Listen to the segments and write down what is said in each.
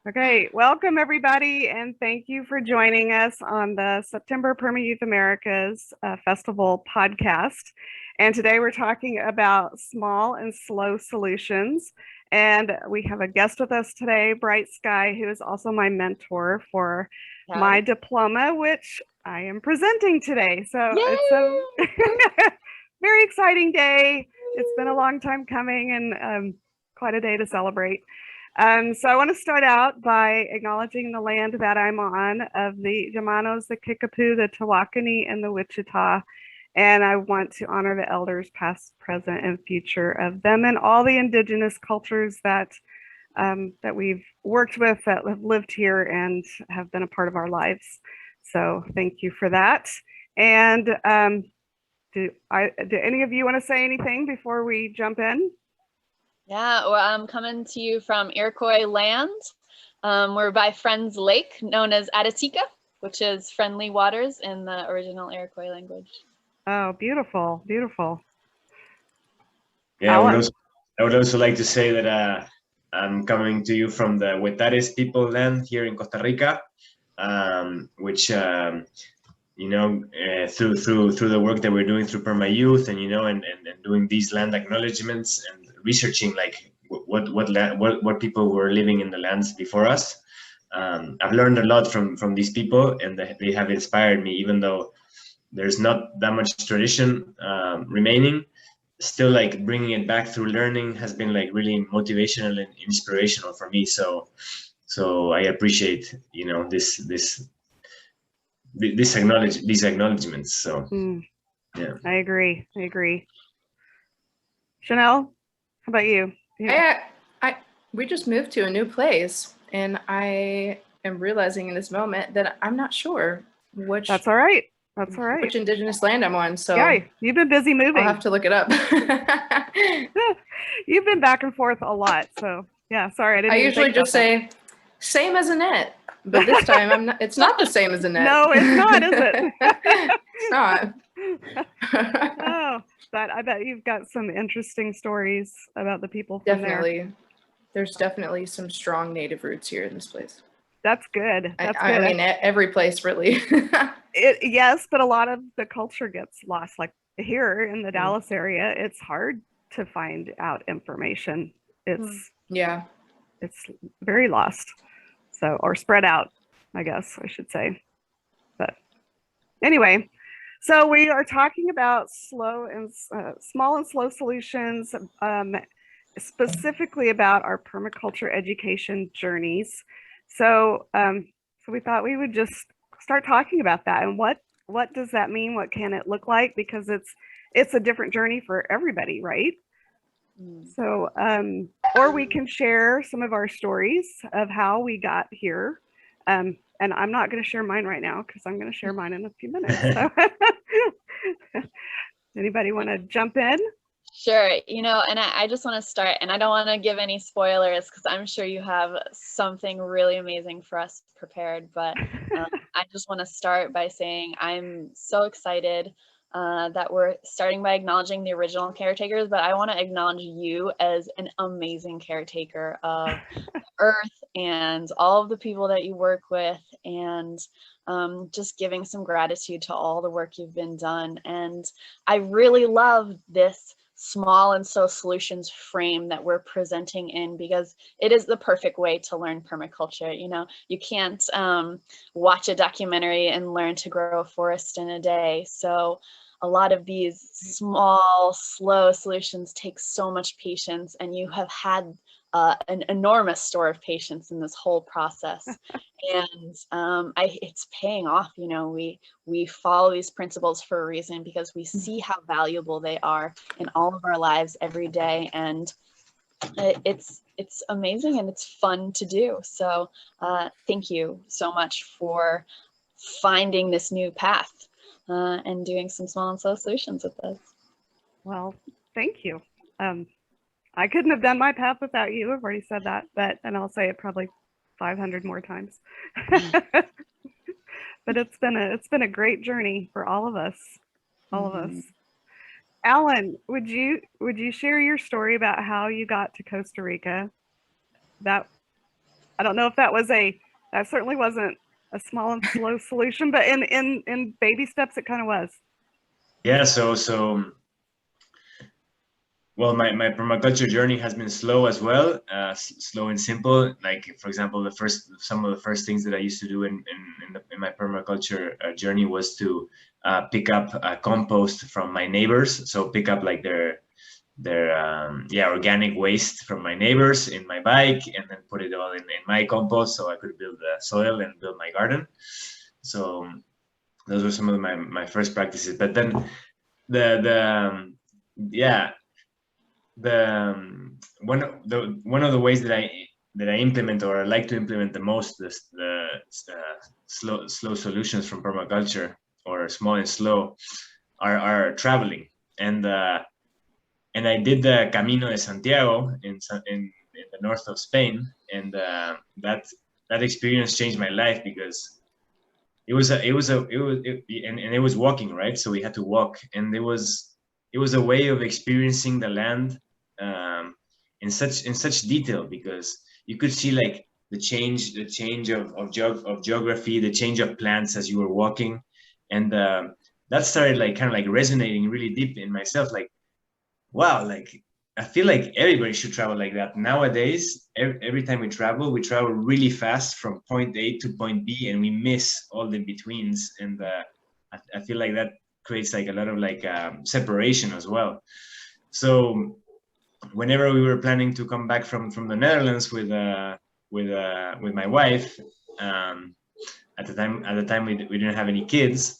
Okay, welcome everybody, and thank you for joining us on the September Permayouth Americas Festival podcast. And today we're talking about small and slow solutions. And we have a guest with us today, Bright Sky, who is also my mentor for my diploma, which I am presenting today. So Yay! It's a very exciting day. It's been a long time coming and quite a day to celebrate. So I want to start out by acknowledging the land that I'm on of the Yamanos, the Kickapoo, the Tawakoni, and the Wichita. And I want to honor the elders past, present, and future of them and all the indigenous cultures that that we've worked with, that have lived here and have been a part of our lives. So thank you for that. And do any of you want to say anything before we jump in? Yeah, well, I'm coming to you from Iroquois land. We're by Friends Lake, known as Atitika, which is friendly waters in the original Iroquois language. Oh, beautiful, beautiful. Yeah, I would also like to say that I'm coming to you from the Huetares people land here in Costa Rica, which you know, through the work that we're doing through Permayouth and and doing these land acknowledgements and researching like what people were living in the lands before us. I've learned a lot from these people, and they have inspired me, even though there's not that much tradition remaining. Still, like bringing it back through learning has been like really motivational and inspirational for me. So I appreciate these acknowledgements. So yeah, I agree. Chanel, how about you? We just moved to a new place, and I am realizing in this moment that I'm not sure which. That's all right. Which indigenous land I'm on. So yeah, you've been busy moving. I'll have to look it up. You've been back and forth a lot. So yeah, sorry. I usually just say same as Annette, but this time I'm not. It's not the same as Annette. No, it's not, is it? It's not. Oh, but I bet you've got some interesting stories about the people from there. There's definitely some strong native roots here in this place. That's good. I mean, every place really. Yes, but a lot of the culture gets lost. Like here in the Dallas area, it's hard to find out information. It's very lost. So, or spread out, I guess I should say. But anyway, so we are talking about small and slow solutions, specifically about our permaculture education journeys. So, so we thought we would just start talking about that and what does that mean? What can it look like? Because it's a different journey for everybody, right? So, or we can share some of our stories of how we got here. And I'm not going to share mine right now because I'm going to share mine in a few minutes. So anybody want to jump in? Sure. And I just want to start, and I don't want to give any spoilers because I'm sure you have something really amazing for us prepared, but I just want to start by saying I'm so excited that we're starting by acknowledging the original caretakers, but I want to acknowledge you as an amazing caretaker of Earth and all of the people that you work with, and just giving some gratitude to all the work you've been done. And I really love this small and slow solutions frame that we're presenting in, because it is the perfect way to learn permaculture. You can't watch a documentary and learn to grow a forest in a day. So a lot of these small, slow solutions take so much patience, and you have had an enormous store of patience in this whole process. And it's paying off. We follow these principles for a reason, because we see how valuable they are in all of our lives every day. And it's amazing and it's fun to do. So thank you so much for finding this new path and doing some small and slow solutions with us. Well, thank you. I couldn't have done my path without you. I've already said that, and I'll say it probably 500 more times. But it's been a great journey for all of us. Alan, would you share your story about how you got to Costa Rica? I don't know if that certainly wasn't a small and slow solution, but in baby steps, it kind of was. Yeah, well, my permaculture journey has been slow as well, slow and simple. Like, for example, some of the first things that I used to do in my permaculture journey was to pick up compost from my neighbors. So pick up like their organic waste from my neighbors in my bike, and then put it all in my compost, so I could build the soil and build my garden. So those were some of my first practices. But then one of the ways that I implement, or I like to implement the most, the slow solutions from permaculture, or small and slow, are traveling. And I did the Camino de Santiago in the north of Spain, and that experience changed my life, because it was walking, right? So we had to walk, and it was a way of experiencing the land in such detail, because you could see like the change of geography, the change of plants as you were walking, and that started like kind of like resonating really deep in myself. Like, wow, like I feel like everybody should travel like that nowadays. Every time we travel really fast from point A to point B, and we miss all the betweens. And I feel like that creates like a lot of like separation as well. So whenever we were planning to come back from the Netherlands with my wife, at the time we didn't have any kids.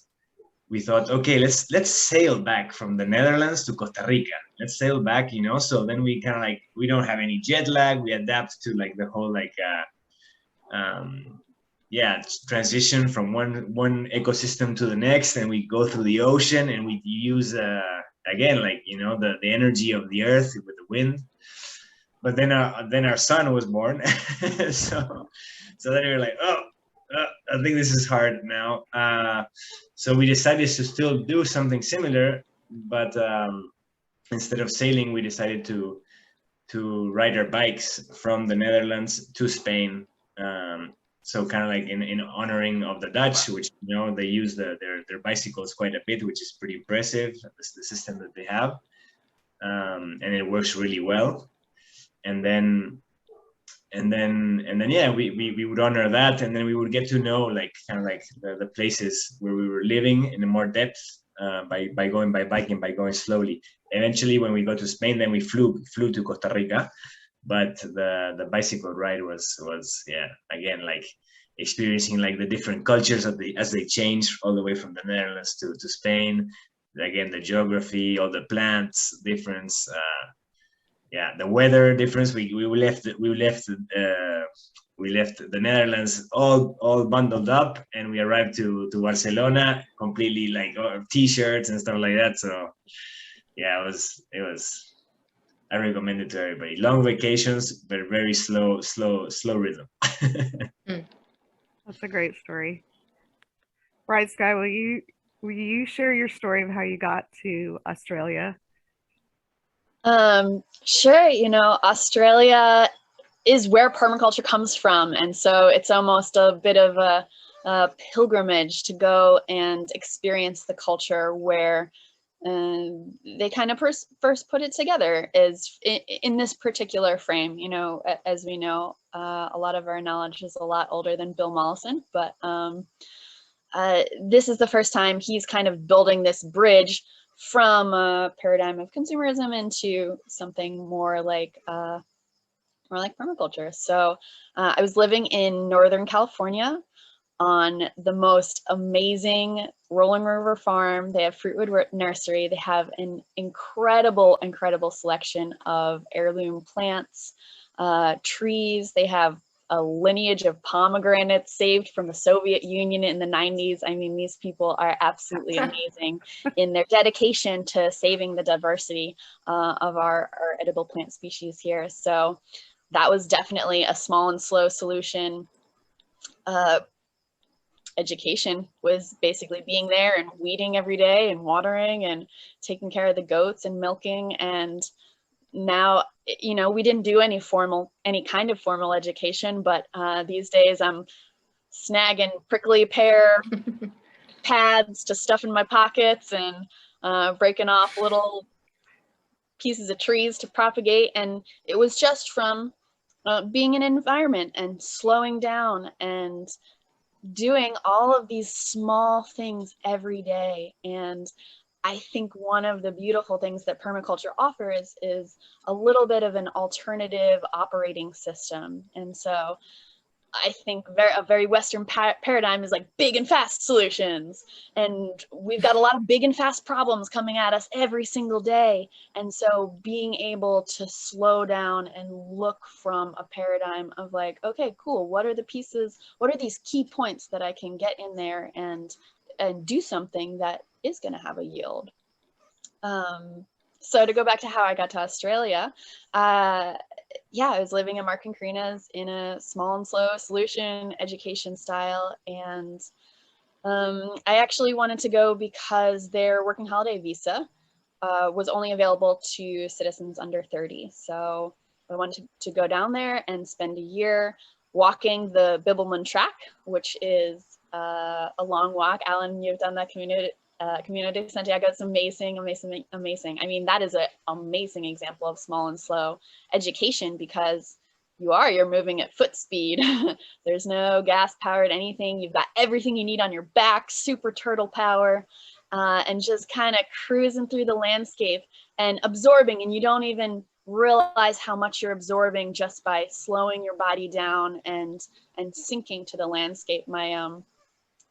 We thought, okay, let's sail back from the Netherlands to Costa Rica. Let's sail back, so then we kind of like, we don't have any jet lag. We adapt to like the whole like transition from one ecosystem to the next, and we go through the ocean, and we use again, like, the energy of the earth with the wind. But then our son was born. so then we were like, I think this is hard now. So we decided to still do something similar, but instead of sailing, we decided to ride our bikes from the Netherlands to Spain. So kind of like in honoring of the Dutch, which they use their bicycles quite a bit, which is pretty impressive. The system that they have, and it works really well. And then we would honor that, and then we would get to know like kind of like the places where we were living in more depth, by going by bike and by going slowly. Eventually, when we got to Spain, then we flew to Costa Rica, but the bicycle ride was again like experiencing like the different cultures as they change all the way from the Netherlands to Spain. Again, the geography, all the plants difference. The weather difference. We left the Netherlands all bundled up, and we arrived to Barcelona completely like t-shirts and stuff like that. So yeah, it was. I recommend it to everybody. Long vacations, but very slow rhythm. That's a great story. Bright Sky, will you share your story of how you got to Australia? Sure. Australia is where permaculture comes from. And so it's almost a bit of a pilgrimage to go and experience the culture where they kind of first put it together, is in this particular frame. As we know, a lot of our knowledge is a lot older than Bill Mollison, but this is the first time he's kind of building this bridge from a paradigm of consumerism into something more like permaculture. So I was living in Northern California on the most amazing Rolling River farm. They have Fruitwood Nursery. They have an incredible selection of heirloom plants, trees. They have a lineage of pomegranates saved from the Soviet Union in the 90s. I mean, these people are absolutely amazing in their dedication to saving the diversity of our edible plant species here. So that was definitely a small and slow solution. Education was basically being there and weeding every day and watering and taking care of the goats and milking and now, you know, we didn't do any kind of formal education, but these days I'm snagging prickly pear pads to stuff in my pockets and breaking off little pieces of trees to propagate. And it was just from being in an environment and slowing down and doing all of these small things every day. And I think one of the beautiful things that permaculture offers is a little bit of an alternative operating system. And so I think a very Western paradigm is like big and fast solutions. And we've got a lot of big and fast problems coming at us every single day. And so being able to slow down and look from a paradigm of like, okay, cool. What are the pieces? What are these key points that I can get in there and do something that is going to have a yield? So to go back to how I got to Australia, yeah, I was living in Mark and Karina's in a small and slow solution education style. And I actually wanted to go because their working holiday visa was only available to citizens under 30. So I wanted to go down there and spend a year walking the Bibbulmun Track, which is a long walk. Alan, you've done that community Santiago. It's amazing, amazing, amazing. I mean, that is an amazing example of small and slow education because you're moving at foot speed. There's no gas powered anything. You've got everything you need on your back, super turtle power, and just kind of cruising through the landscape and absorbing, and you don't even realize how much you're absorbing just by slowing your body down and sinking to the landscape. My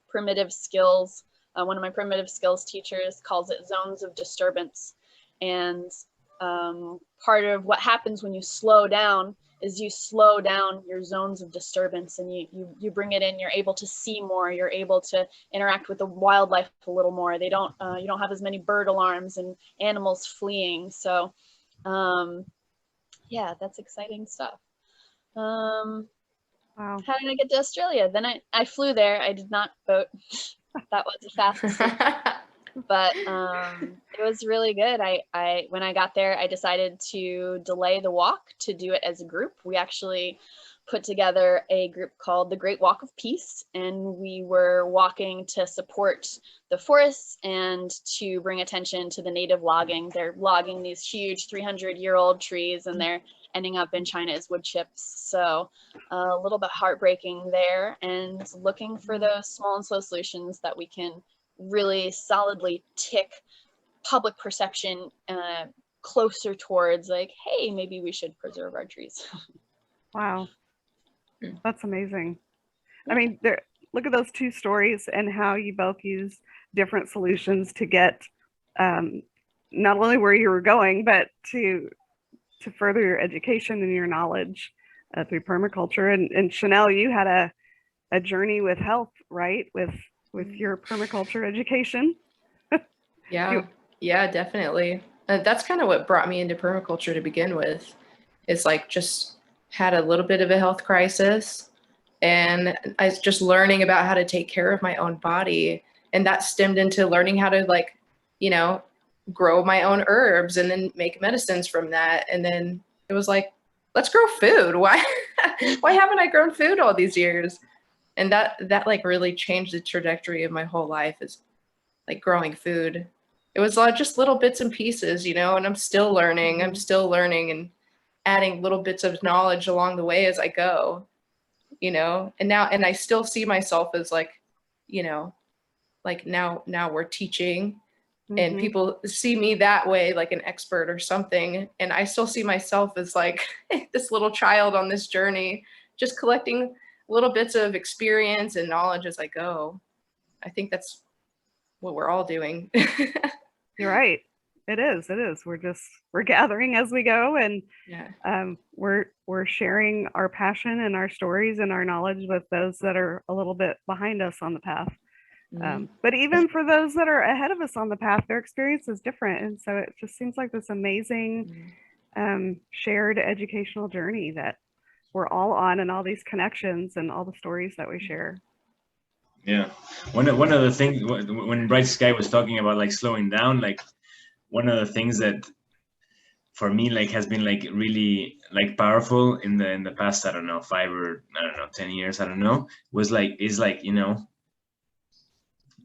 primitive skills, one of my primitive skills teachers calls it zones of disturbance. And part of what happens when you slow down is you slow down your zones of disturbance and you bring it in. You're able to see more. You're able to interact with the wildlife a little more. You don't have as many bird alarms and animals fleeing. So yeah, that's exciting stuff. Wow. How did I get to Australia? Then I flew there. I did not boat. That was the fastest. But it was really good. When I got there, I decided to delay the walk to do it as a group. We actually put together a group called the Great Walk of Peace, and we were walking to support the forests and to bring attention to the native logging. They're logging these huge 300-year-old trees, and they're ending up in China as wood chips. So a little bit heartbreaking there, and looking for those small and slow solutions that we can really solidly tick public perception closer towards like, hey, maybe we should preserve our trees. Wow, that's amazing. I mean, look at those two stories and how you both use different solutions to get not only where you were going, but to further your education and your knowledge through permaculture. And Chanel, you had a journey with health, right? With your permaculture education. Yeah, definitely. That's kind of what brought me into permaculture to begin with. It's like just had a little bit of a health crisis, and I was just learning about how to take care of my own body, and that stemmed into learning how to, like, you know, grow my own herbs and then make medicines from that. And then it was like, let's grow food. Why haven't I grown food all these years? And that like really changed the trajectory of my whole life, is like growing food. It was just little bits and pieces, you know, and I'm still learning. I'm still learning and adding little bits of knowledge along the way as I go, you know. And I still see myself as like, you know, like now we're teaching, and people see me that way, like an expert or something. And I still see myself as like this little child on this journey, just collecting little bits of experience and knowledge as I go. I think that's what we're all doing. You're right. It is. We're gathering as we go, and we're sharing our passion and our stories and our knowledge with those that are a little bit behind us on the path. But even for those that are ahead of us on the path, their experience is different. And so it just seems like this amazing shared educational journey that we're all on, and all these connections and all the stories that we share. Yeah. One of the things, when Bright Sky was talking about like slowing down, like one of the things that for me, like, has been like really like powerful in the past, I don't know, 5 or 10 years, I don't know, was like, is like, you know,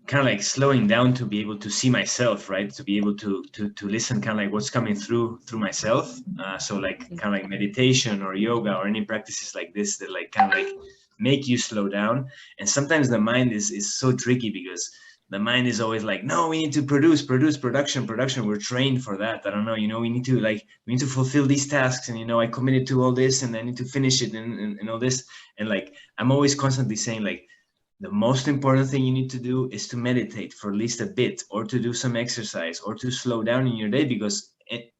kind of like slowing down to be able to see myself, right? To be able to listen kind of like what's coming through myself. So like kind of like meditation or yoga or any practices like this that like kind of like make you slow down. And sometimes the mind is so tricky, because the mind is always like, no, we need to production. We're trained for that. I don't know, you know, we need to fulfill these tasks, and, you know, I committed to all this and I need to finish it and all this. And like, I'm always constantly saying, like, the most important thing you need to do is to meditate for at least a bit, or to do some exercise, or to slow down in your day, because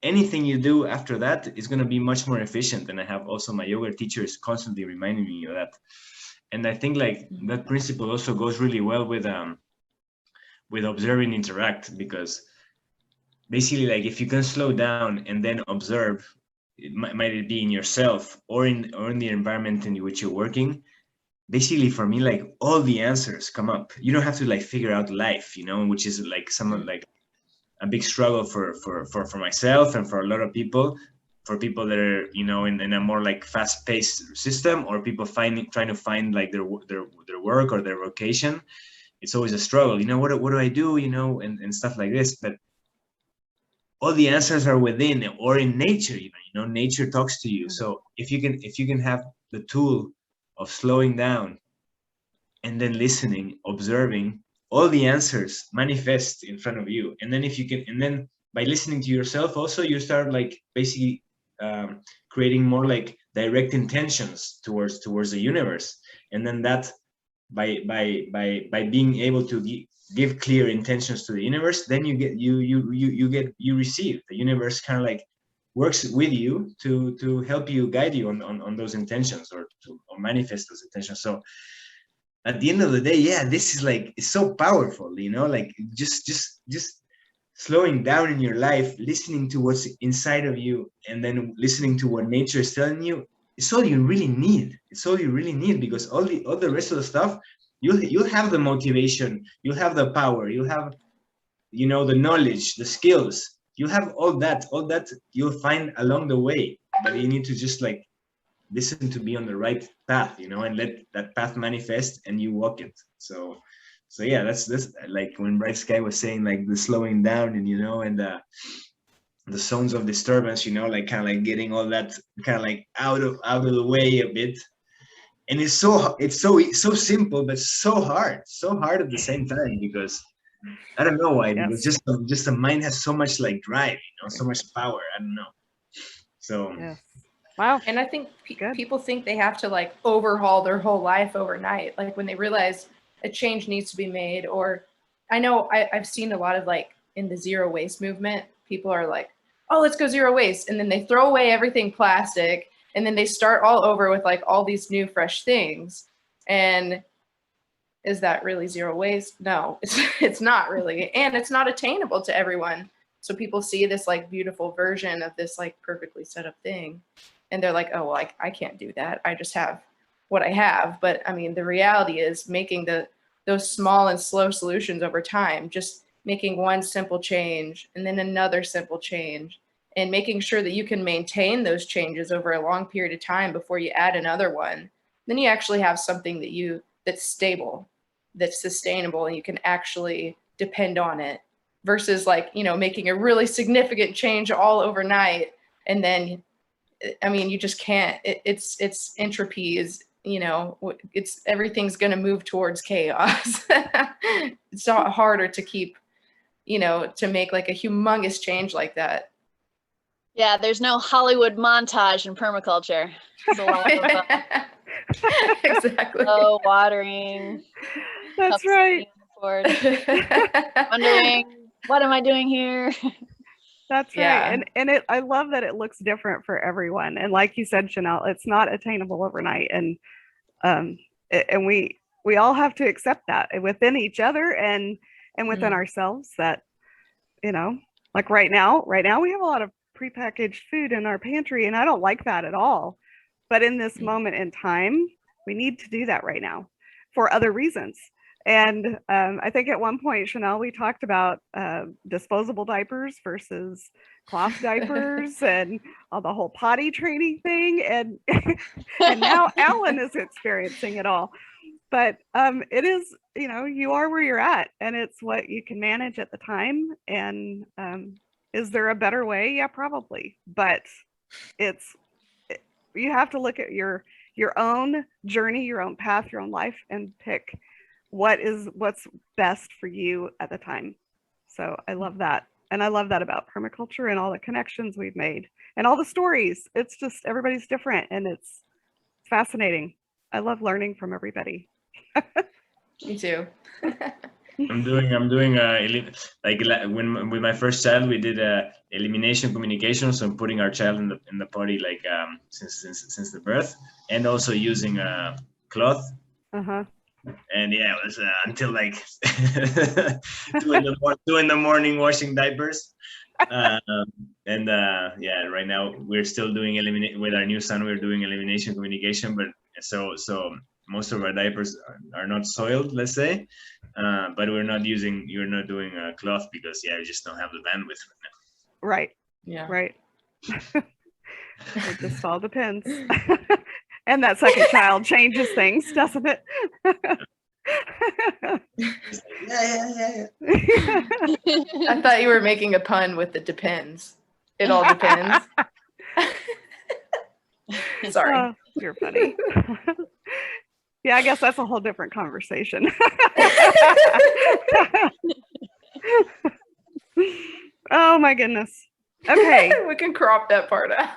anything you do after that is going to be much more efficient. And I have also my yoga teachers constantly reminding me of that. And I think like that principle also goes really well with observe and interact, because basically, like, if you can slow down and then observe, might it be in yourself or in the environment in which you're working, basically for me, like, all the answers come up. You don't have to like figure out life, you know, which is like somewhat like a big struggle for myself and for a lot of people, for people that are, you know, in a more like fast-paced system, or people trying to find like their work or their vocation. It's always a struggle, you know, what do I do, you know, and stuff like this. But all the answers are within, or in nature even, you know, nature talks to you. So if you can have the tool of slowing down and then listening, observing, all the answers manifest in front of you. And then if you can, and then by listening to yourself also, you start like basically creating more like direct intentions towards the universe. And then that by being able to give clear intentions to the universe, then you receive. The universe kind of like works with you to help you, guide you on those intentions, or manifest those intentions. So at the end of the day, yeah, this is like, it's so powerful, you know, like just slowing down in your life, listening to what's inside of you, and then listening to what nature is telling you. It's all you really need. It's all you really need, because all the rest of the stuff, you'll have the motivation, you'll have the power, you'll have, you know, the knowledge, the skills, you have all that you'll find along the way. But you need to just like listen to be on the right path, you know, and let that path manifest, and you walk it. So yeah, that's like when Bright Sky was saying like the slowing down, and, you know, and the zones of disturbance, you know, like kind of like getting all that kind of like out of the way a bit. And it's so simple, but so hard at the same time, because I don't know why, because just the mind has so much like drive, you know, so much power. I don't know. So wow. And I think people think they have to like overhaul their whole life overnight, like when they realize a change needs to be made. Or I know I've seen a lot of like in the zero waste movement, people are like, oh, let's go zero waste, and then they throw away everything plastic, and then they start all over with like all these new fresh things. And is that really zero waste? No, it's not really. And it's not attainable to everyone. So people see this like beautiful version of this like perfectly set up thing, and they're like, oh, well, I can't do that. I just have what I have. But I mean, the reality is making those small and slow solutions over time, just making one simple change and then another simple change, and making sure that you can maintain those changes over a long period of time before you add another one. Then you actually have something that's stable, that's sustainable, and you can actually depend on it, versus like, you know, making a really significant change all overnight. And then, I mean, you just can't, it's entropy is, you know, everything's going to move towards chaos. It's not harder to keep, you know, to make like a humongous change like that. Yeah, there's no Hollywood montage in permaculture. It's a lot of Exactly. slow watering. That's right. Wondering, what am I doing here? That's right. And I love that it looks different for everyone. And like you said, Chanel, it's not attainable overnight. And we all have to accept that within each other and within ourselves, that, you know, like right now we have a lot of prepackaged food in our pantry, and I don't like that at all. But in this moment in time, we need to do that right now for other reasons. And I think at one point, Chanel, we talked about disposable diapers versus cloth diapers and all the whole potty training thing. And, and now Alan is experiencing it all. But it is, you know, you are where you're at, and it's what you can manage at the time. And is there a better way? Yeah, probably. But you have to look at your own journey, your own path, your own life, and pick what's best for you at the time. So I love that. And I love that about permaculture and all the connections we've made and all the stories. It's just everybody's different, and it's fascinating. I love learning from everybody. Me too. I'm doing like when with my first child we did elimination communication, so I'm putting our child in the potty like since the birth, and also using cloth. And yeah, it was until like 2 in the morning washing diapers. And yeah, right now we're still doing with our new son. We're doing elimination communication, but so most of our diapers are not soiled, let's say, but you're not doing cloth because yeah, we just don't have the bandwidth right now. Right. Yeah. Right. It just all depends. And that second child changes things, doesn't it? Yeah. I thought you were making a pun with the depends. It all depends. Sorry. Oh, you're funny. Yeah, I guess that's a whole different conversation. Oh my goodness. Okay. We can crop that part out.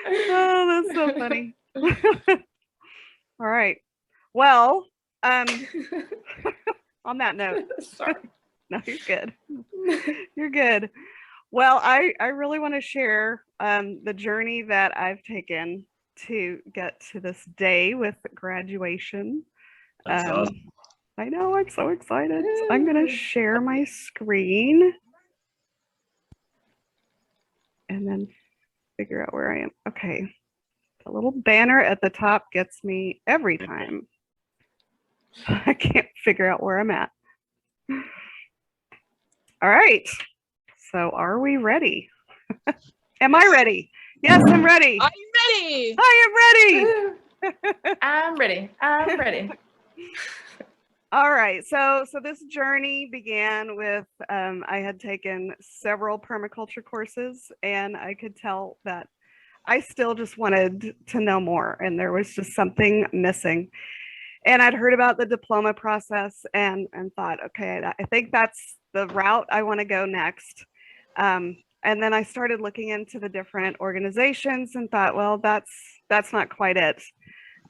Oh, that's so funny. All right. Well, on that note, Sorry. no, you're good. You're good. Well, I really want to share the journey that I've taken to get to this day with graduation. That's awesome. I know, I'm so excited. So I'm going to share my screen and then figure out where I am. Okay. The little banner at the top gets me every time. I can't figure out where I'm at. All right. So are we ready? Am I ready? Yes, I'm ready. Are you ready? I am ready. I'm ready. I'm ready. All right. So this journey began with I had taken several permaculture courses, and I could tell that I still just wanted to know more, and there was just something missing. And I'd heard about the diploma process and thought, okay, I think that's the route I want to go next. And then I started looking into the different organizations and thought, well, that's not quite it.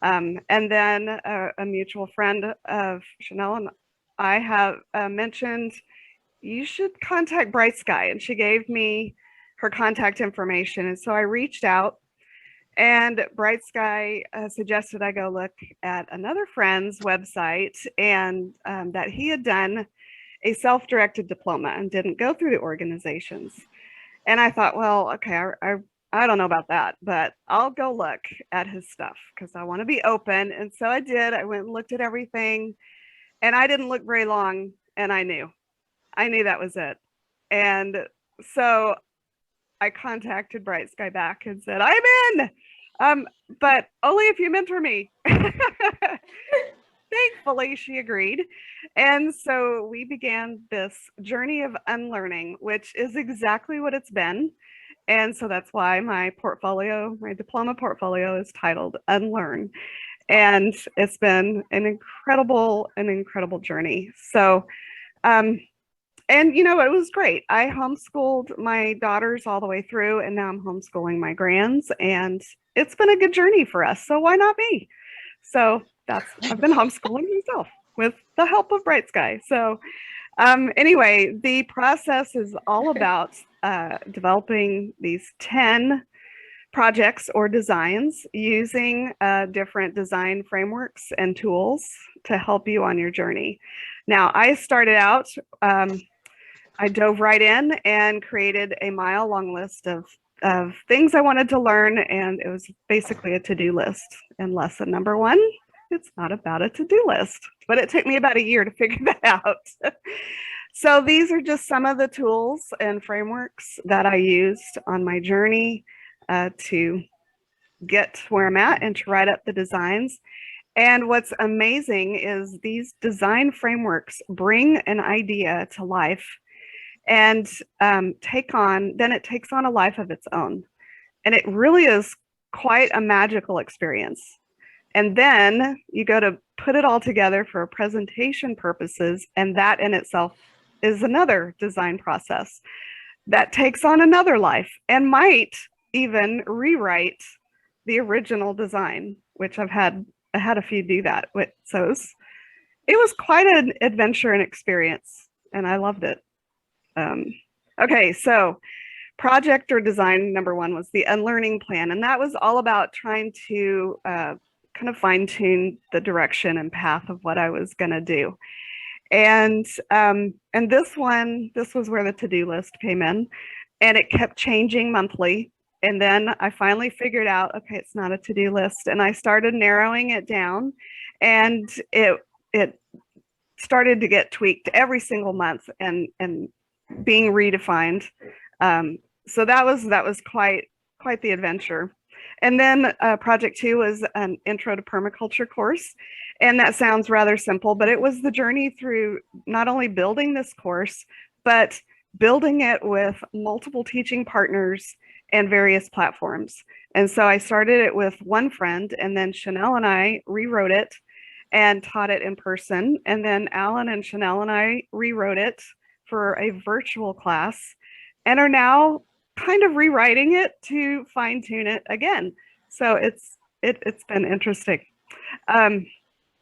And then a mutual friend of Chanel and I have mentioned, you should contact Bright Sky. And she gave me her contact information. And so I reached out, and Bright Sky suggested I go look at another friend's website, and that he had done a self-directed diploma and didn't go through the organizations. And I thought, well, okay, I don't know about that, but I'll go look at his stuff because I want to be open. And so I did. I went and looked at everything, and I didn't look very long, and I knew that was it. And so I contacted Bright Sky back and said, I'm in, but only if you mentor me. Thankfully, she agreed. And so we began this journey of unlearning, which is exactly what it's been. And so that's why my diploma portfolio is titled Unlearn. And it's been an incredible journey. So, and you know, it was great. I homeschooled my daughters all the way through, and now I'm homeschooling my grands, and it's been a good journey for us. So why not me? So I've been homeschooling myself with the help of Bright Sky. So anyway, the process is all about developing these 10 projects or designs using different design frameworks and tools to help you on your journey. Now, I started out, I dove right in and created a mile-long list of things I wanted to learn, and it was basically a to-do list. And lesson number 1 it's not about a to-do list, but it took me about a year to figure that out. So these are just some of the tools and frameworks that I used on my journey to get where I'm at and to write up the designs. And what's amazing is these design frameworks bring an idea to life and it takes on a life of its own. And it really is quite a magical experience. And then you go to put it all together for presentation purposes, and that in itself is another design process that takes on another life and might even rewrite the original design, which I had a few do that with. So it was quite an adventure and experience, and I loved it. Okay, so project or design number one was the unlearning plan, and that was all about trying to kind of fine tune the direction and path of what I was going to do. And this was where the to-do list came in, and it kept changing monthly. And then I finally figured out, okay, it's not a to-do list, and I started narrowing it down, and it started to get tweaked every single month and being redefined. So that was quite the adventure. And then project 2 was an intro to permaculture course. And that sounds rather simple, but it was the journey through not only building this course, but building it with multiple teaching partners and various platforms. And so I started it with one friend, and then Chanel and I rewrote it and taught it in person. And then Alan and Chanel and I rewrote it for a virtual class and are now kind of rewriting it to fine tune it again. So it's been interesting.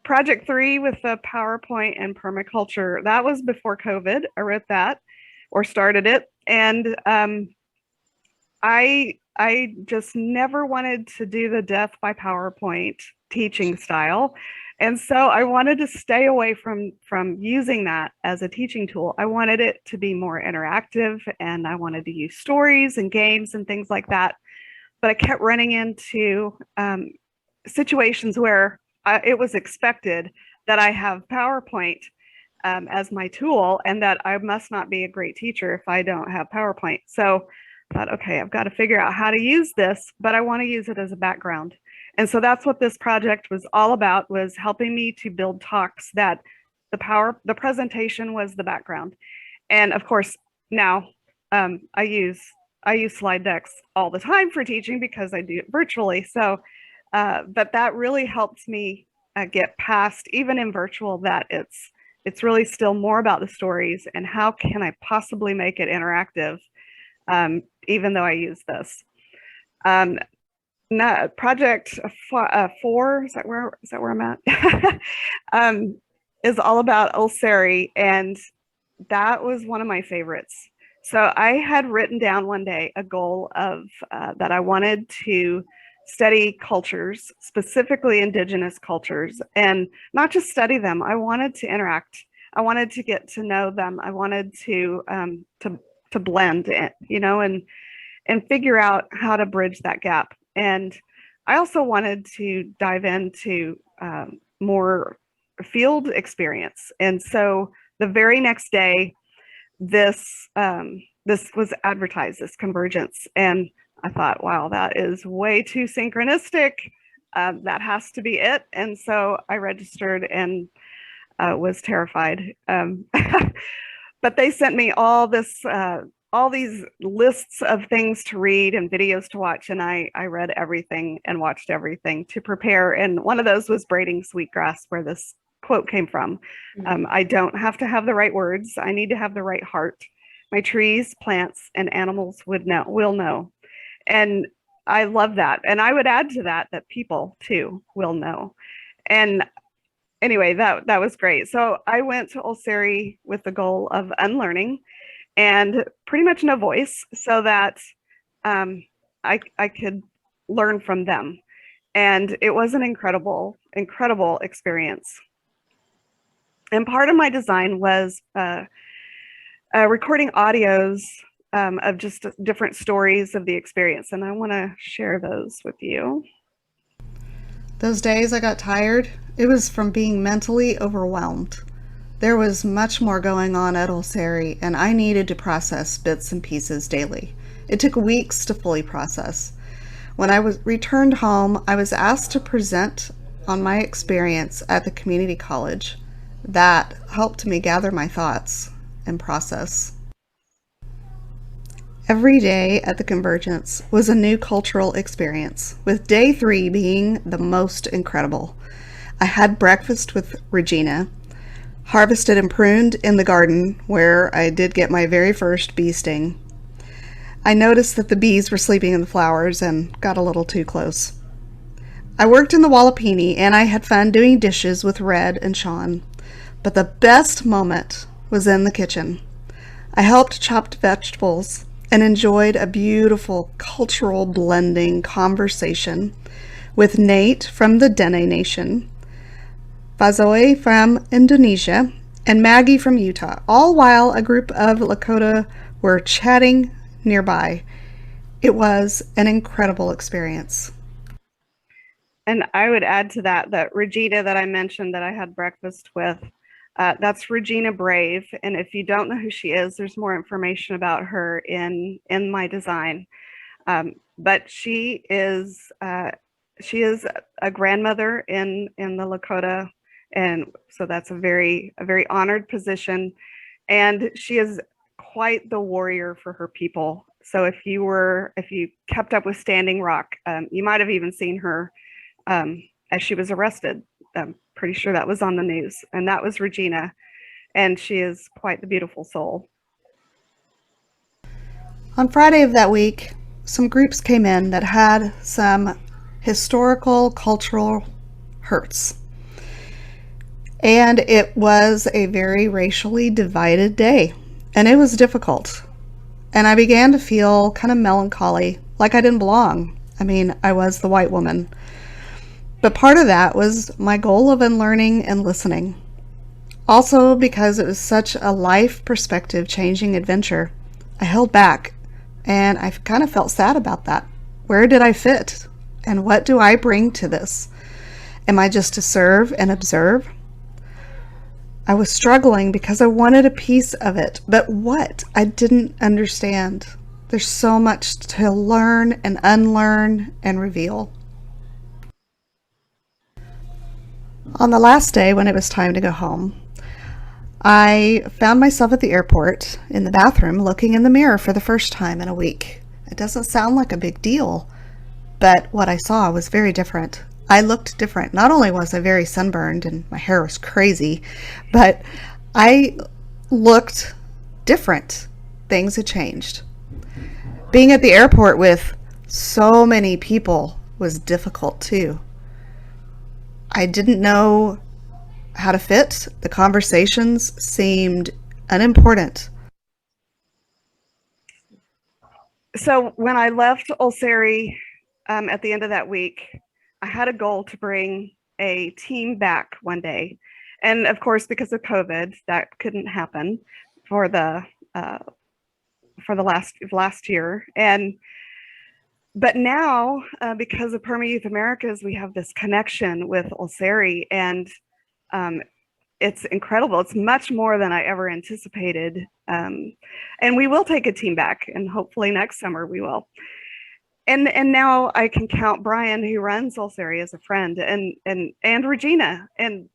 Project 3 with the PowerPoint and permaculture, that was before COVID. I wrote that or started it. And I just never wanted to do the death by PowerPoint teaching style. And so I wanted to stay away from using that as a teaching tool. I wanted it to be more interactive, and I wanted to use stories and games and things like that. But I kept running into situations where it was expected that I have PowerPoint as my tool, and that I must not be a great teacher if I don't have PowerPoint. So I thought, okay, I've got to figure out how to use this, but I want to use it as a background. And so that's what this project was all about, was helping me to build talks that the presentation was the background. And of course, now I use slide decks all the time for teaching because I do it virtually. So, but that really helps me get past, even in virtual, that it's really still more about the stories and how can I possibly make it interactive, even though I use this. Project 4, is that where I'm at? Is all about OLCERI, and that was one of my favorites. So I had written down one day a goal of that I wanted to study cultures, specifically indigenous cultures, and not just study them. I wanted to interact. I wanted to get to know them. I wanted to blend it, and figure out how to bridge that gap. And I also wanted to dive into more field experience. And so the very next day, this was advertised, this convergence. And I thought, wow, that is way too synchronistic. That has to be it. And so I registered and was terrified. But they sent me all these lists of things to read and videos to watch, and I read everything and watched everything to prepare. And one of those was braiding sweetgrass, where this quote came from. I don't have to have the right words. I need to have the right heart. My trees, plants, and animals will know. And I love that. And I would add to that people too will know. And anyway, that was great. So I went to OLCERI with the goal of unlearning and pretty much no voice, so that I could learn from them. And it was an incredible experience. And part of my design was recording audios of just different stories of the experience. And I want to share those with you. Those days I got tired, it was from being mentally overwhelmed. There was much more going on at OLCERI, and I needed to process bits and pieces daily. It took weeks to fully process. When I returned home, I was asked to present on my experience at the community college. That helped me gather my thoughts and process. Every day at the Convergence was a new cultural experience, with day 3 being the most incredible. I had breakfast with Regina, harvested and pruned in the garden where I did get my very first bee sting. I noticed that the bees were sleeping in the flowers and got a little too close. I worked in the Wallapini and I had fun doing dishes with Red and Sean, but the best moment was in the kitchen. I helped chop vegetables and enjoyed a beautiful cultural blending conversation with Nate from the Dene Nation, Fazoe from Indonesia, and Maggie from Utah, all while a group of Lakota were chatting nearby. It was an incredible experience. And I would add to that Regina that I mentioned that I had breakfast with, that's Regina Brave. And if you don't know who she is, there's more information about her in my design. But she is a grandmother in the Lakota. And so that's a very honored position. And she is quite the warrior for her people. So if you kept up with Standing Rock, you might have even seen her as she was arrested. I'm pretty sure that was on the news, and that was Regina, and she is quite the beautiful soul. On Friday of that week, some groups came in that had some historical, cultural hurts. And it was a very racially divided day, and it was difficult. And I began to feel kind of melancholy, like I didn't belong. I mean, I was the white woman. But part of that was my goal of unlearning and listening. Also, because it was such a life perspective changing adventure, I held back, and I kind of felt sad about that. Where did I fit? And what do I bring to this? Am I just to serve and observe? I was struggling because I wanted a piece of it, but what? I didn't understand. There's so much to learn and unlearn and reveal. On the last day, when it was time to go home, I found myself at the airport in the bathroom looking in the mirror for the first time in a week. It doesn't sound like a big deal, but what I saw was very different. I looked different. Not only was I very sunburned and my hair was crazy, but I looked different. Things had changed. Being at the airport with so many people was difficult too. I didn't know how to fit. The conversations seemed unimportant. So when I left OLCERI at the end of that week, I had a goal to bring a team back one day. And of course, because of COVID, that couldn't happen for the last year. But now, because of Permayouth Americas, we have this connection with OLCERI, and it's incredible. It's much more than I ever anticipated. And we will take a team back, and hopefully next summer we will. And now I can count Brian, who runs OLCERI, as a friend, and Regina, and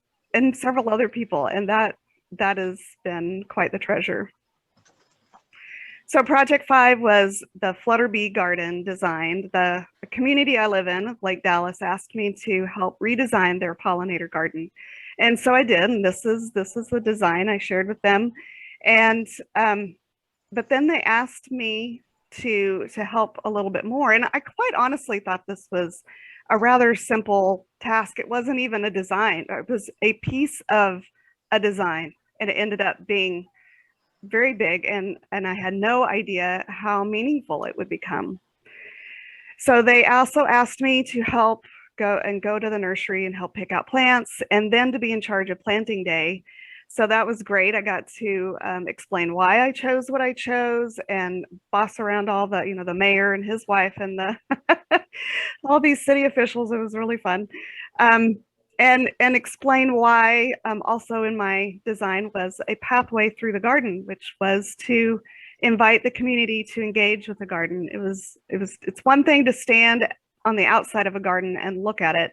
several other people, and that has been quite the treasure. So Project 5 was the Flutter Bee Garden design. The community I live in, Lake Dallas, asked me to help redesign their pollinator garden. And so I did, and this is the design I shared with them. And but then they asked me to help a little bit more. And I quite honestly thought this was a rather simple task. It wasn't even a design. It was a piece of a design, and it ended up being very big, and I had no idea how meaningful it would become. So they also asked me to help go to the nursery and help pick out plants, and then to be in charge of planting day. So that was great. I got to explain why I chose what I chose and boss around all the, the mayor and his wife and the all these city officials. It was really fun. And explain why also in my design was a pathway through the garden, which was to invite the community to engage with the garden. It's one thing to stand on the outside of a garden and look at it,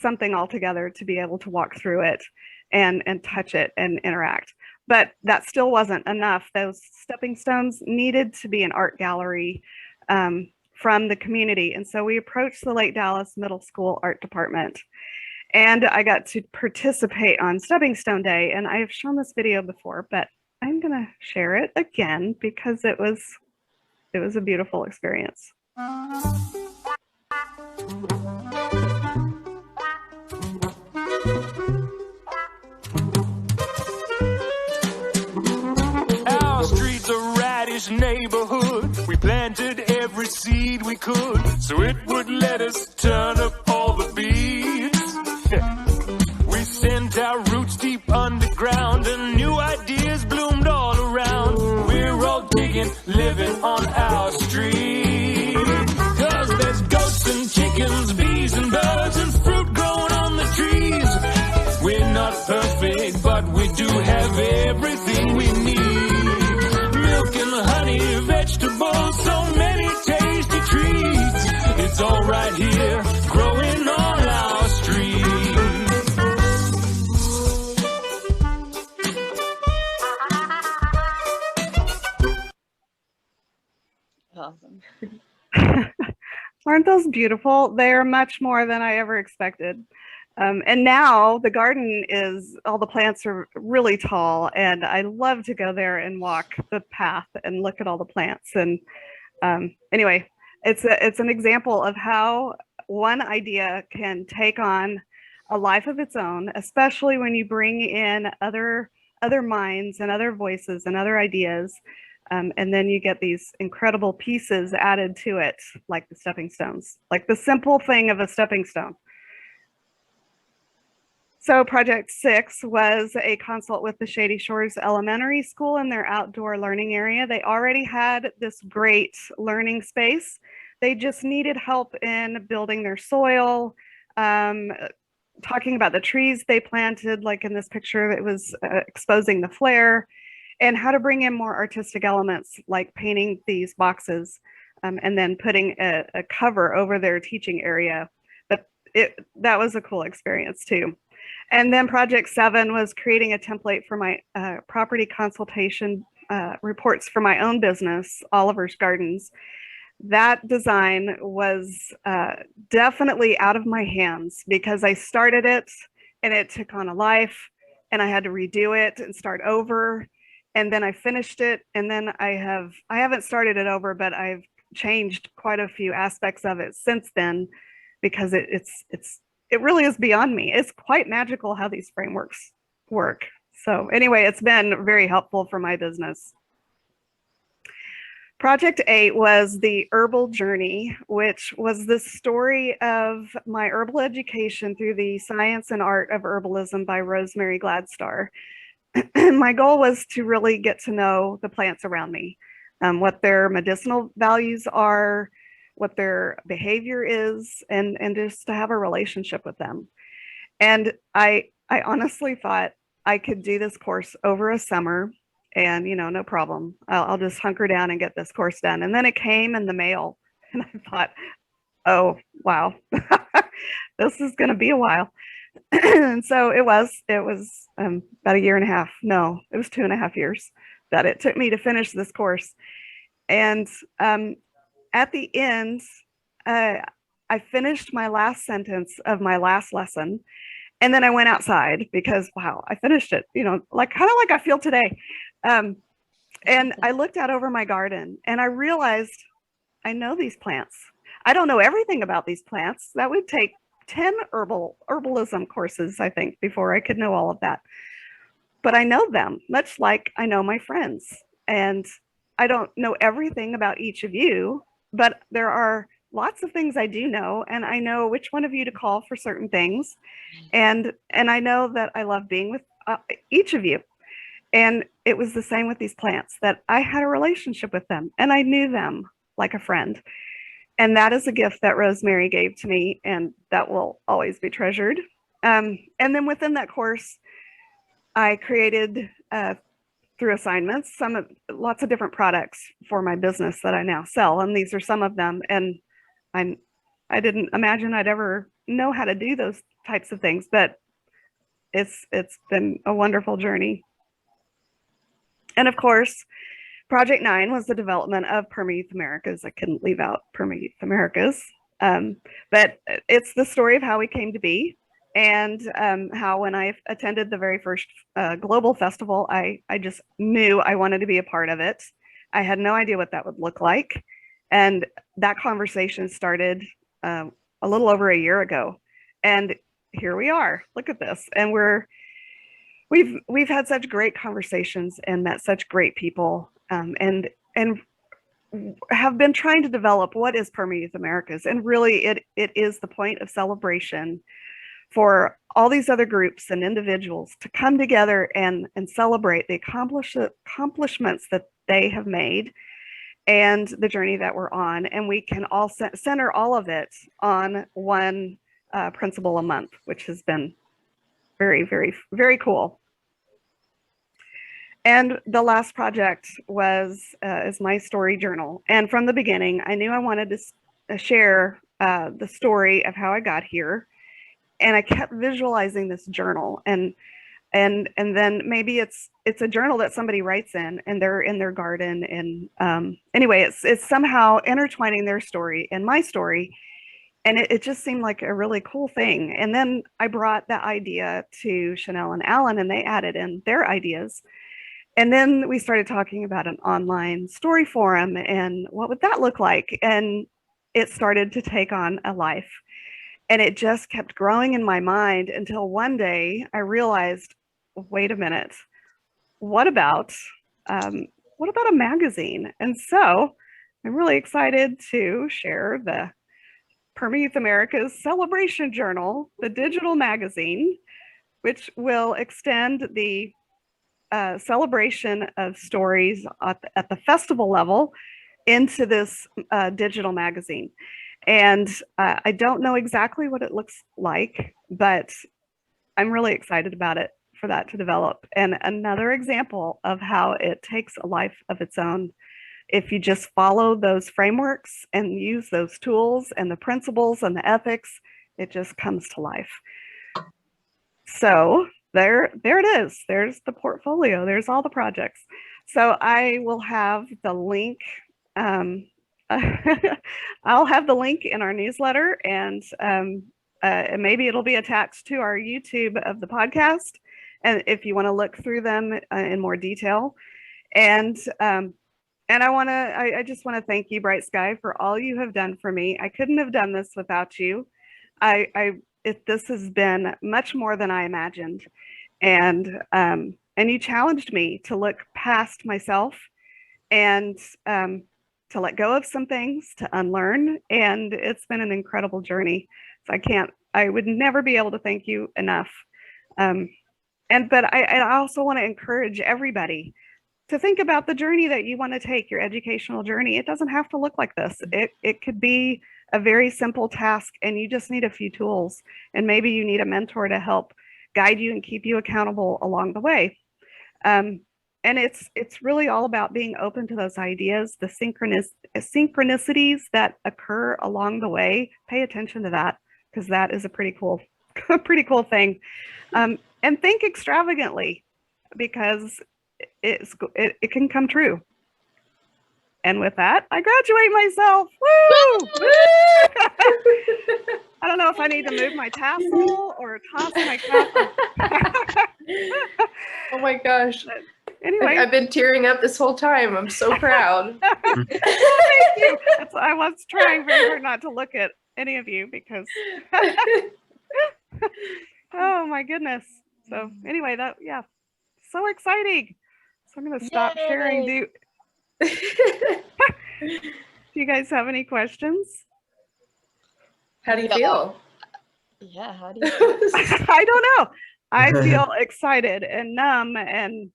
something altogether to be able to walk through it and touch it and interact. But that still wasn't enough. Those stepping stones needed to be an art gallery from the community. And so we approached the Lake Dallas Middle School art department, and I got to participate on Stepping Stone Day. And I have shown this video before, but I'm gonna share it again because it was a beautiful experience. Our street's a radish neighborhood. We planted every seed we could so it would let us turn up all the beats. We sent our roots deep underground and new ideas bloomed all around. We're all digging, living on our street. 'Cause there's goats and chickens, bees and birds and fruit growing on the trees. We're not perfect, but we do have everything we need. Milk and honey, vegetables, so many tasty treats. It's all right here, growing on our street. Awesome. Aren't those beautiful? They're much more than I ever expected. And now the garden all the plants are really tall, and I love to go there and walk the path and look at all the plants. And anyway, it's an example of how one idea can take on a life of its own, especially when you bring in other minds and other voices and other ideas. And then you get these incredible pieces added to it, like the stepping stones, like the simple thing of a stepping stone. So Project 6 was a consult with the Shady Shores Elementary School in their outdoor learning area. They already had this great learning space. They just needed help in building their soil, talking about the trees they planted, like in this picture that was exposing the flare, and how to bring in more artistic elements like painting these boxes and then putting a cover over their teaching area. But that was a cool experience too. And then Project 7 was creating a template for my property consultation reports for my own business, Oliver's Gardens. That design was definitely out of my hands because I started it and it took on a life and I had to redo it and start over. And then I finished it, and then I haven't started it over, but I've changed quite a few aspects of it since then because it really is beyond me. It's quite magical how these frameworks work. So anyway, it's been very helpful for my business. Project 8 was the herbal journey, which was the story of my herbal education through the science and art of herbalism by Rosemary Gladstar. My goal was to really get to know the plants around me, what their medicinal values are, what their behavior is, and just to have a relationship with them. And I honestly thought I could do this course over a summer and, no problem. I'll just hunker down and get this course done. And then it came in the mail and I thought, oh, wow, this is going to be a while. And so it was about a year and a half. No, it was 2.5 years that it took me to finish this course. And at the end, I finished my last sentence of my last lesson. And then I went outside because, wow, I finished it, kind of like I feel today. And I looked out over my garden and I realized I know these plants. I don't know everything about these plants. That would take 10 herbalism courses, I think, before I could know all of that. But I know them, much like I know my friends. And I don't know everything about each of you, but there are lots of things I do know, and I know which one of you to call for certain things. And I know that I love being with each of you. And it was the same with these plants, that I had a relationship with them and I knew them like a friend. And that is a gift that Rosemary gave to me, and that will always be treasured. And then within that course, I created through assignments lots of different products for my business that I now sell, and these are some of them. And I didn't imagine I'd ever know how to do those types of things, but it's been a wonderful journey. And of course, Project 9 was the development of Permayouth Americas. I couldn't leave out Permayouth Americas, but it's the story of how we came to be, and how when I attended the very first global festival, I just knew I wanted to be a part of it. I had no idea what that would look like. And that conversation started a little over a year ago. And here we are. Look at this. And we've had such great conversations and met such great people, and have been trying to develop what is Permayouth Americas. And really it is the point of celebration for all these other groups and individuals to come together and celebrate the accomplishments that they have made and the journey that we're on. And we can all center all of it on one principle a month, which has been very, very, very cool. And the last project is my story journal. And from the beginning, I knew I wanted to share the story of how I got here. And I kept visualizing this journal, and then maybe it's a journal that somebody writes in, and they're in their garden. And anyway, it's somehow intertwining their story and my story. And it just seemed like a really cool thing. And then I brought that idea to Chanel and Alan, and they added in their ideas. And then we started talking about an online story forum and what would that look like? And it started to take on a life. And it just kept growing in my mind until one day I realized, wait a minute, what about a magazine? And so I'm really excited to share the Permayouth Americas Celebration Journal, the digital magazine, which will extend the celebration of stories at the festival level into this digital magazine. And I don't know exactly what it looks like, but I'm really excited about it, for that to develop. And another example of how it takes a life of its own. If you just follow those frameworks and use those tools and the principles and the ethics, it just comes to life. So there it is. There's the portfolio. There's all the projects. So I will have the link. I'll have the link in our newsletter, and maybe it'll be attached to our YouTube of the podcast. And if you want to look through them in more detail, and I just want to thank you, Bright Sky, for all you have done for me. I couldn't have done this without you. This has been much more than I imagined, and you challenged me to look past myself and to let go of some things, to unlearn, and it's been an incredible journey. So I would never be able to thank you enough. But I also want to encourage everybody to think about the journey that you want to take, your educational journey. It doesn't have to look like this. It could be a very simple task, and you just need a few tools, and maybe you need a mentor to help guide you and keep you accountable along the way. And it's really all about being open to those ideas, the synchronicities that occur along the way. Pay attention to that, because that is a pretty cool thing. And think extravagantly, because it can come true. And with that, I graduate myself. Woo! I don't know if I need to move my tassel or toss my tassel. Oh my gosh. Anyway, I've been tearing up this whole time. I'm so proud. Thank you. I was trying very hard not to look at any of you, because oh my goodness. So anyway, so exciting. So I'm going to stop sharing. Do you guys have any questions? How do you feel? Yeah, how do you feel? I don't know. I feel excited and numb, and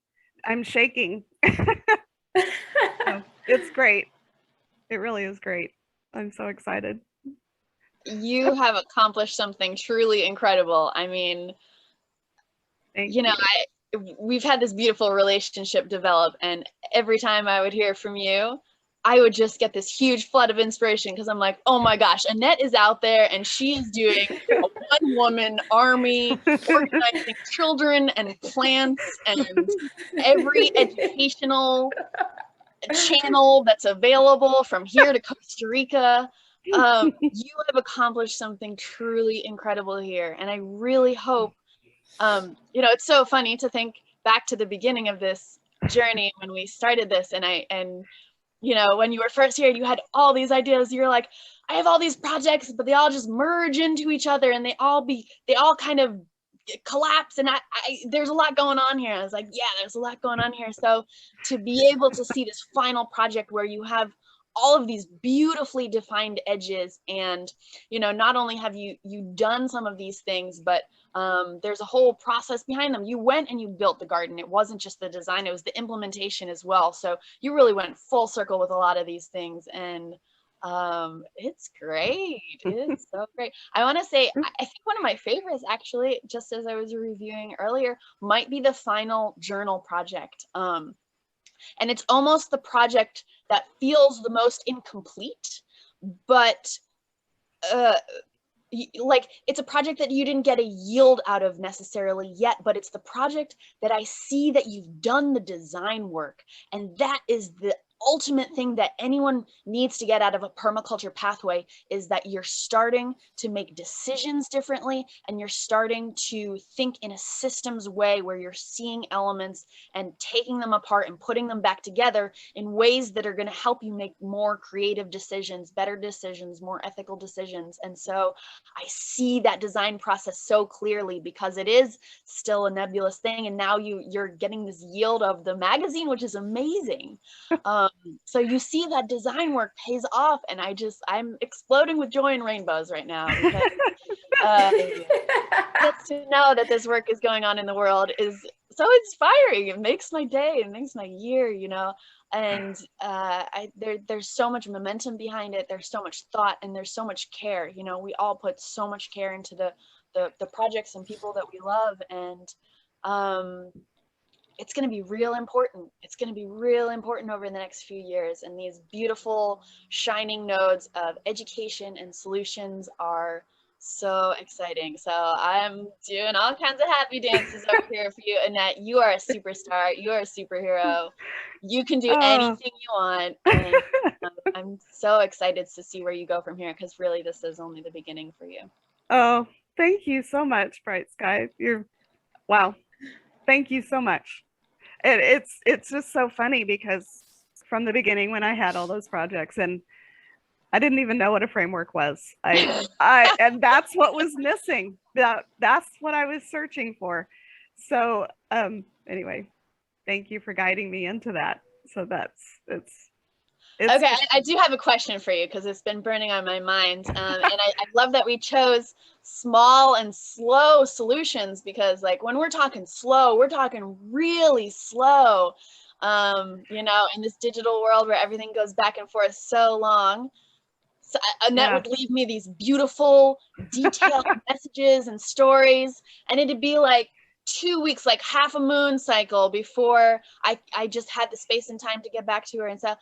I'm shaking. So, it's great. It really is great. I'm so excited. You have accomplished something truly incredible. I mean, Thank you know, we've had this beautiful relationship develop, and every time I would hear from you, I would just get this huge flood of inspiration, because I'm like, oh my gosh, Annette is out there and she is doing a one-woman army, organizing children and plants and every educational channel that's available from here to Costa Rica. You have accomplished something truly incredible here, and I really hope, you know, it's so funny to think back to the beginning of this journey when we started this, and you know, when you were first here, you had all these ideas. You're like, I have all these projects, but they all just merge into each other, and they all kind of collapse. And there's a lot going on here. I was like, yeah, there's a lot going on here. So to be able to see this final project where you have all of these beautifully defined edges, and you know, not only have you done some of these things, but there's a whole process behind them. You went and you built the garden. It wasn't just the design, it was the implementation as well. So you really went full circle with a lot of these things, and it's great. It's so great. I want to say, I think one of my favorites, actually, just as I was reviewing earlier, might be the final journal project. And it's almost the project that feels the most incomplete, but like, it's a project that you didn't get a yield out of necessarily yet, but it's the project that I see that you've done the design work. And that is the ultimate thing that anyone needs to get out of a permaculture pathway, is that you're starting to make decisions differently, and you're starting to think in a systems way where you're seeing elements and taking them apart and putting them back together in ways that are going to help you make more creative decisions, better decisions, more ethical decisions. And so I see that design process so clearly, because it is still a nebulous thing, and now you're getting this yield of the magazine, which is amazing. So you see that design work pays off, and I'm exploding with joy and rainbows right now, because just to know that this work is going on in the world is so inspiring. It makes my day, it makes my year, you know. And there's so much momentum behind it. There's so much thought, and there's so much care. You know, we all put so much care into the projects and people that we love, and it's going to be real important. It's going to be real important over the next few years. And these beautiful shining nodes of education and solutions are so exciting. So I'm doing all kinds of happy dances over here for you, Annette. You are a superstar. You are a superhero. You can do anything you want. And I'm so excited to see where you go from here, because really this is only the beginning for you. Oh, thank you so much, Bright Sky. Wow. Thank you so much. It's just so funny, because from the beginning, when I had all those projects, and I didn't even know what a framework was, and that's what was missing. That's what I was searching for. So anyway, thank you for guiding me into that. So it's okay. I do have a question for you, because it's been burning on my mind, and I love that we chose small and slow solutions, because like when we're talking slow, we're talking really slow, you know, in this digital world where everything goes back and forth so long. So Annette would leave me these beautiful detailed messages and stories, and it'd be like 2 weeks, like half a moon cycle, before I just had the space and time to get back to her. And so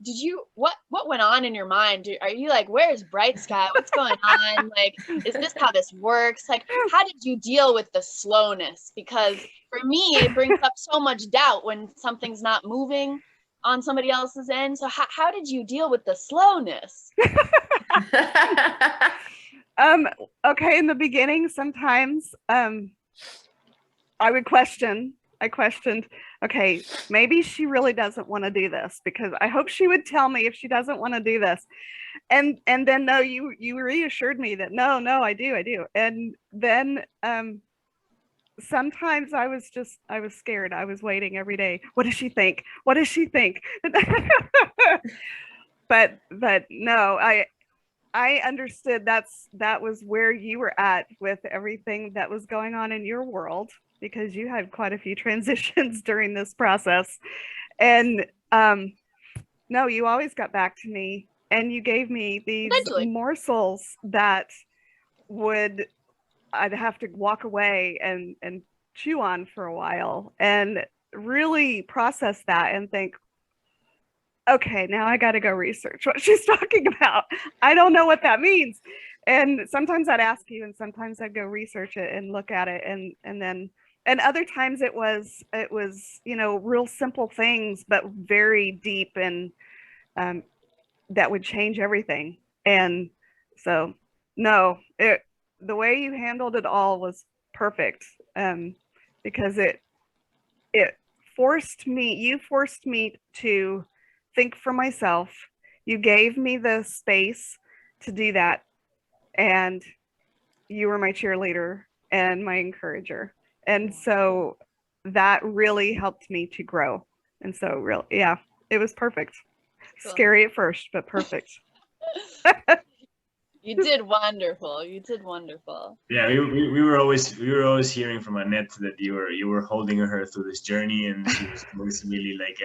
did you, what went on in your mind? Are you like, where's Bright Sky? What's going on? Like, is this how this works? Like, how did you deal with the slowness? Because for me, it brings up so much doubt when something's not moving on somebody else's end. So how did you deal with the slowness? Okay, in the beginning, sometimes I questioned, okay, maybe she really doesn't want to do this, because I hope she would tell me if she doesn't want to do this. And then no, you reassured me that no, I do. And then sometimes I was scared. I was waiting every day. What does she think? What does she think? But no, I understood that was where you were at with everything that was going on in your world, because you had quite a few transitions during this process. And no, you always got back to me, and you gave me these morsels that I'd have to walk away and chew on for a while and really process that and think, okay, now I got to go research what she's talking about. I don't know what that means. And sometimes I'd ask you, and sometimes I'd go research it and look at it. And other times it was, real simple things, but very deep, and that would change everything. And so, no, the way you handled it all was perfect, because you forced me to think for myself. You gave me the space to do that, and you were my cheerleader and my encourager, and so that really helped me to grow. And so it was perfect. Cool. Scary at first, but perfect. You did wonderful. You did wonderful. Yeah, we were always hearing from Annette that you were holding her through this journey, and she was always really like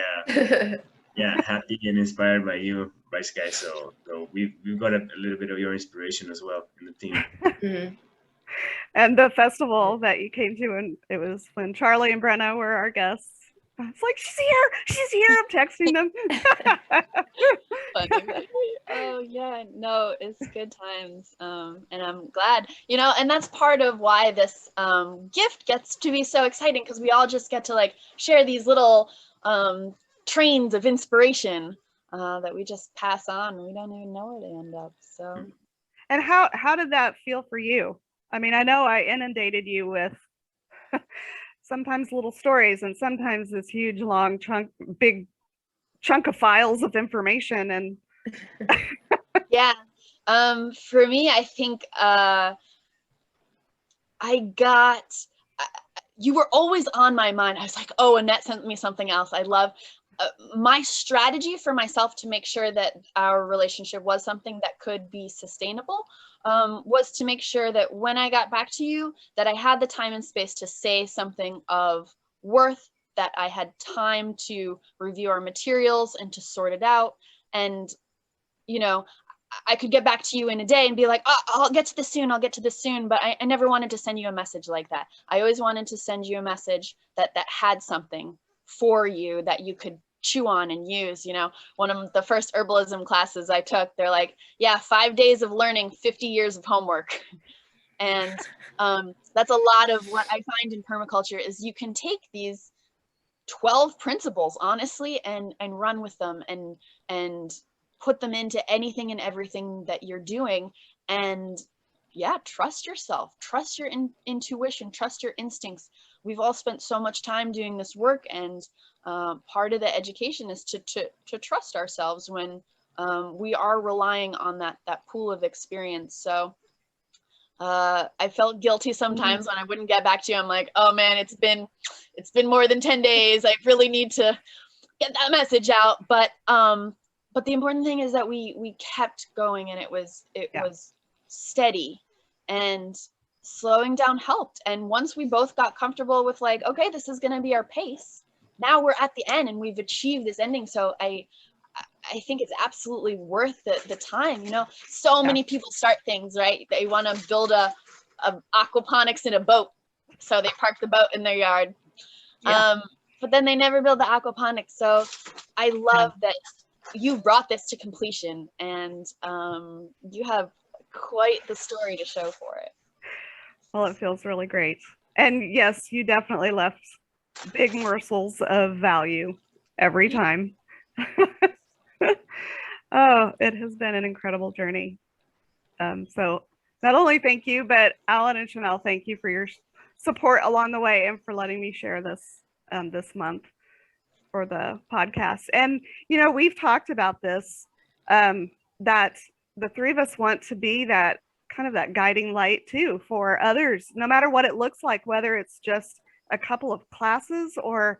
happy and inspired by you, by Sky. So we've got a little bit of your inspiration as well in the team. Mm-hmm. And the festival that you came to, and it was when Charlie and Brenna were our guests. It's like, she's here. I'm texting them. Funny. Oh yeah, no, it's good times. And I'm glad, and that's part of why this gift gets to be so exciting, because we all just get to like share these little trains of inspiration that we just pass on. We don't even know where they end up. So, and how did that feel for you? I mean, I know I inundated you with sometimes little stories, and sometimes this huge, long big chunk of files of information. And yeah, for me, I think you were always on my mind. I was like, oh, Annette sent me something else. I love my strategy for myself to make sure that our relationship was something that could be sustainable, was to make sure that when I got back to you, that I had the time and space to say something of worth, that I had time to review our materials and to sort it out. And, I could get back to you in a day and be like, oh, I'll get to this soon. But I never wanted to send you a message like that. I always wanted to send you a message that had something for you that you could chew on and use. One of the first herbalism classes I took, they're like, 5 days of learning, 50 years of homework. And that's a lot of what I find in permaculture is you can take these 12 principles, honestly, and run with them and put them into anything and everything that you're doing. And trust yourself, trust your intuition, trust your instincts. We've all spent so much time doing this work, and part of the education is to trust ourselves when we are relying on that pool of experience. So I felt guilty sometimes when I wouldn't get back to you. I'm like, oh man, it's been more than 10 days. I really need to get that message out. But the important thing is that we kept going, and it was steady, and slowing down helped. And once we both got comfortable with like, okay, this is going to be our pace, now we're at the end and we've achieved this ending. So I think it's absolutely worth the time. So many people start things, right? They want to build a aquaponics in a boat, so they park the boat in their yard, but then they never build the aquaponics. So I love that you brought this to completion, and you have quite the story to show for it. Well, it feels really great. And yes, you definitely left big morsels of value every time. Oh, it has been an incredible journey. So not only thank you, but Alan and Chanel, thank you for your support along the way and for letting me share this this month for the podcast. And, we've talked about this, that the three of us want to be that kind of that guiding light too for others, no matter what it looks like, whether it's just a couple of classes or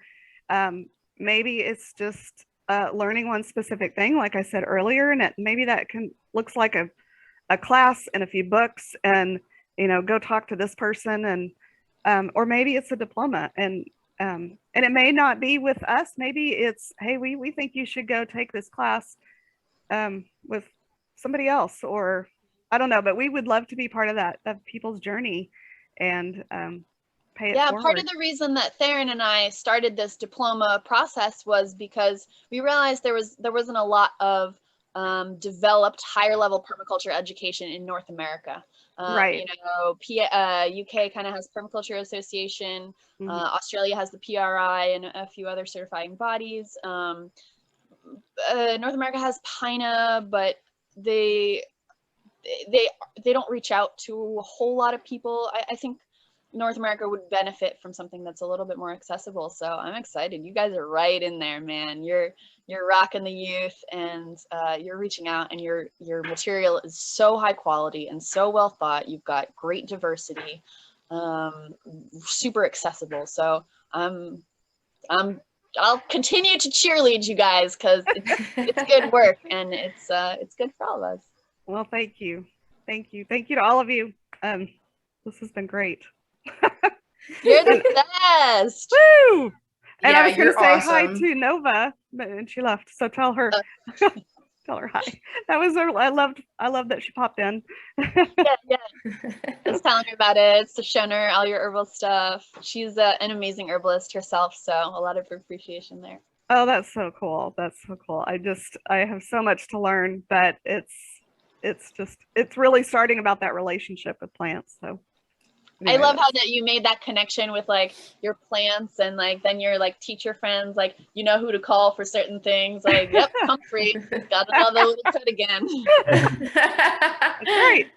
maybe it's just learning one specific thing, like I said earlier, and maybe that looks like a a class and a few books and, go talk to this person, and or maybe it's a diploma, and it may not be with us. Maybe it's, hey, we think you should go take this class with somebody else, or I don't know, but we would love to be part of that, of people's journey, and pay it forward. Part of the reason that Theron and I started this diploma process was because we realized there wasn't a lot of developed higher level permaculture education in North America. Right. UK kind of has Permaculture Association. Australia has the PRI and a few other certifying bodies. North America has PINA, but they don't reach out to a whole lot of people. I think North America would benefit from something that's a little bit more accessible. So I'm excited. You guys are right in there, man. You're rocking the youth, and you're reaching out, and your material is so high quality and so well thought. You've got great diversity, super accessible. So I'll continue to cheerlead you guys, because it's good work, and it's good for all of us. Well, thank you to all of you. This has been great. You're the best. Woo! And I was going to say hi to Nova, and she left. So tell her, tell her hi. That was I love that she popped in. Yeah. Just telling her about it. It's showing her all your herbal stuff. She's an amazing herbalist herself, so a lot of appreciation there. Oh, that's so cool. That's so cool. I have so much to learn, but it's really starting about that relationship with plants. So. I love how that you made that connection with like your plants, and like then your like teacher friends, like who to call for certain things. Like, yep, Humphrey, got another little cut again.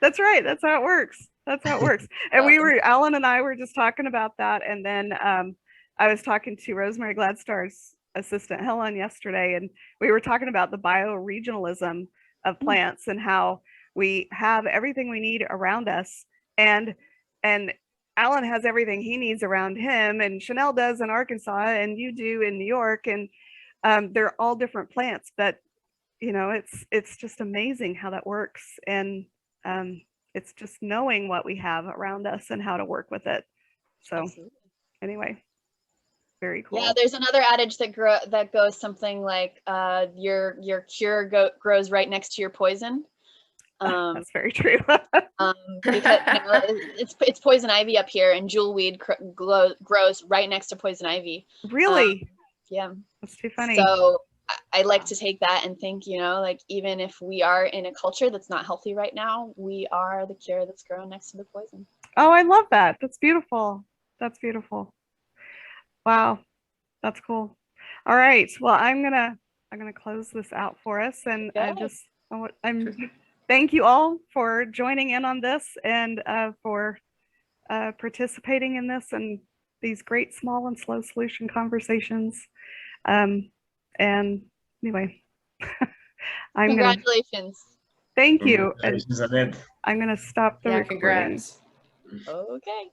That's right. That's how it works. And Alan and I were just talking about that, and then I was talking to Rosemary Gladstar's assistant Helen yesterday, and we were talking about the bioregionalism of plants and how we have everything we need around us, and Alan has everything he needs around him, and Chanel does in Arkansas, and you do in New York, and they're all different plants, but it's just amazing how that works, and it's just knowing what we have around us and how to work with it. So Absolutely. Anyway, very cool. Yeah, there's another adage that goes something like your cure grows right next to your poison. That's very true. Because it's poison ivy up here, and jewelweed grows right next to poison ivy. Really? Yeah. That's too funny. So I like to take that and think, like even if we are in a culture that's not healthy right now, we are the cure that's growing next to the poison. Oh, I love that. That's beautiful. Wow, that's cool. All right. Well, I'm gonna close this out for us, and thank you all for joining in on this, and for participating in this and these great small and slow solution conversations. And anyway, Congratulations. Thank you. Congratulations, Annette. I'm going to stop the recording. Congrats. Okay.